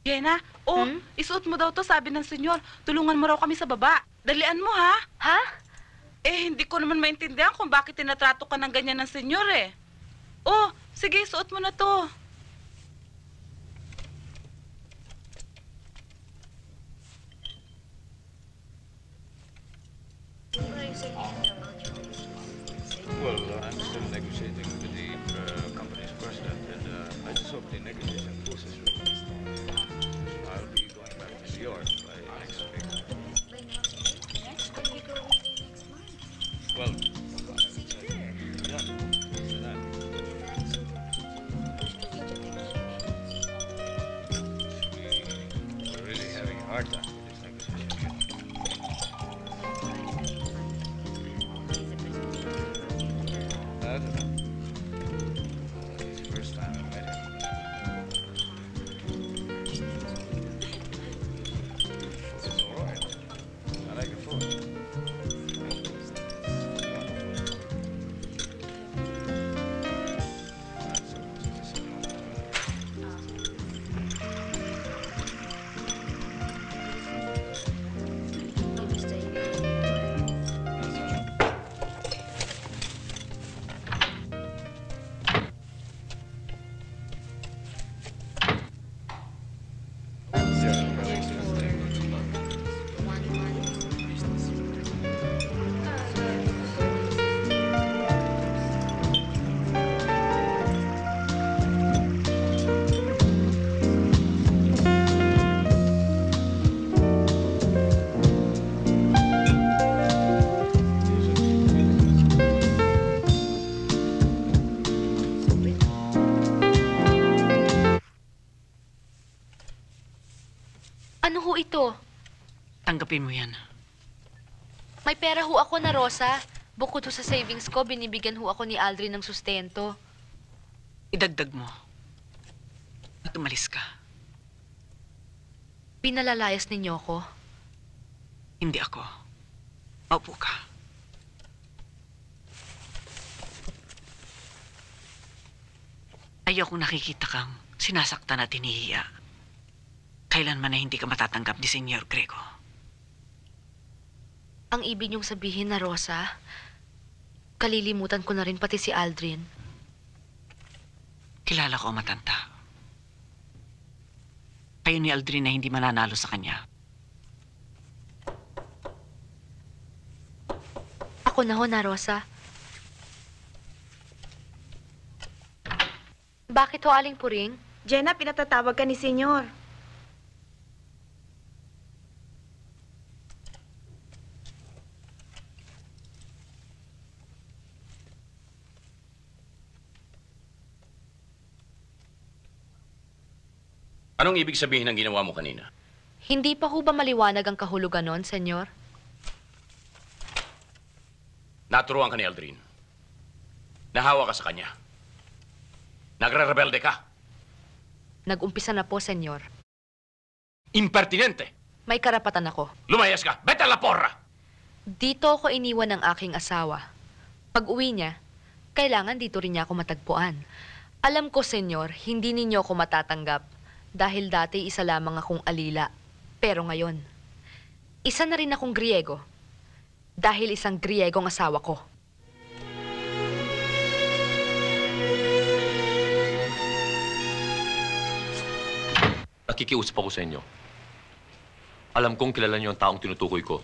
Jenna, isuot mo daw to, sabi ng senyor. Tulungan mo raw kami sa baba. Dalian mo, ha? Ha? Hindi ko naman maintindihan kung bakit tinatrato ka ng ganyan ng senyor, eh. Sige, suot mo na to. Well, I'm still negotiating with the company's president, and I just hope the negotiation process through. I'll be going back to New York by next week. Well, yeah, so that. We're really having a hard time with this negotiation. I don't know. It's the first time I met him. It's all right. I like the food. Ano ho ito? Tanggapin mo yan. May pera ho ako na, Rosa. Bukod ho sa savings ko, binibigyan ho ako ni Aldrin ng sustento. Idagdag mo. At umalis ka. Pinalalayas ninyo ko. Hindi ako. Maupo ka. Ayaw kong nakikita kang sinasaktan at hinihiya. Kailanman na hindi ka matatanggap ni Senyor Grego. Ang ibig niyong sabihin na, Rosa, kalilimutan ko na rin pati si Aldrin. Kilala ko ang matanda. Kayo ni Aldrin na hindi mananalo sa kanya. Ako na ho na, Rosa. Bakit ho, Aling Puring? Jenna, pinatatawag ka ni Senyor. Anong ibig sabihin ng ginawa mo kanina? Hindi pa ho ba maliwanag ang kahulugan nun, Senyor? Naturuan ka ni Aldrin. Nahawa ka sa kanya. Nagre-rebelde ka. Nag-umpisa na po, Senyor. Impertinente! May karapatan ako. Lumayas ka! Vete a la porra! Dito ako iniwan ng aking asawa. Pag-uwi niya, kailangan dito rin niya ako matagpuan. Alam ko, Senyor, hindi ninyo ako matatanggap dahil dati isa lamang akong alila. Pero ngayon, isa na rin akong Griego dahil isang Griego ang asawa ko. Nakikiusap ako sa inyo. Alam kong kilala niyo ang taong tinutukoy ko.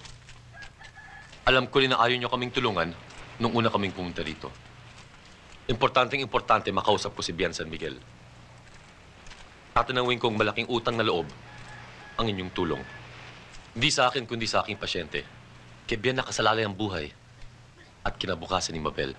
Alam ko rin na ayaw niyo kaming tulungan nung una kaming pumunta rito. Importante makausap ko si Bian San Miguel. Tatanawin kong malaking utang na loob ang inyong tulong. Hindi sa akin, kundi sa aking pasyente. Kay Bian nakasalalay ang buhay at kinabukasan ni Mabel.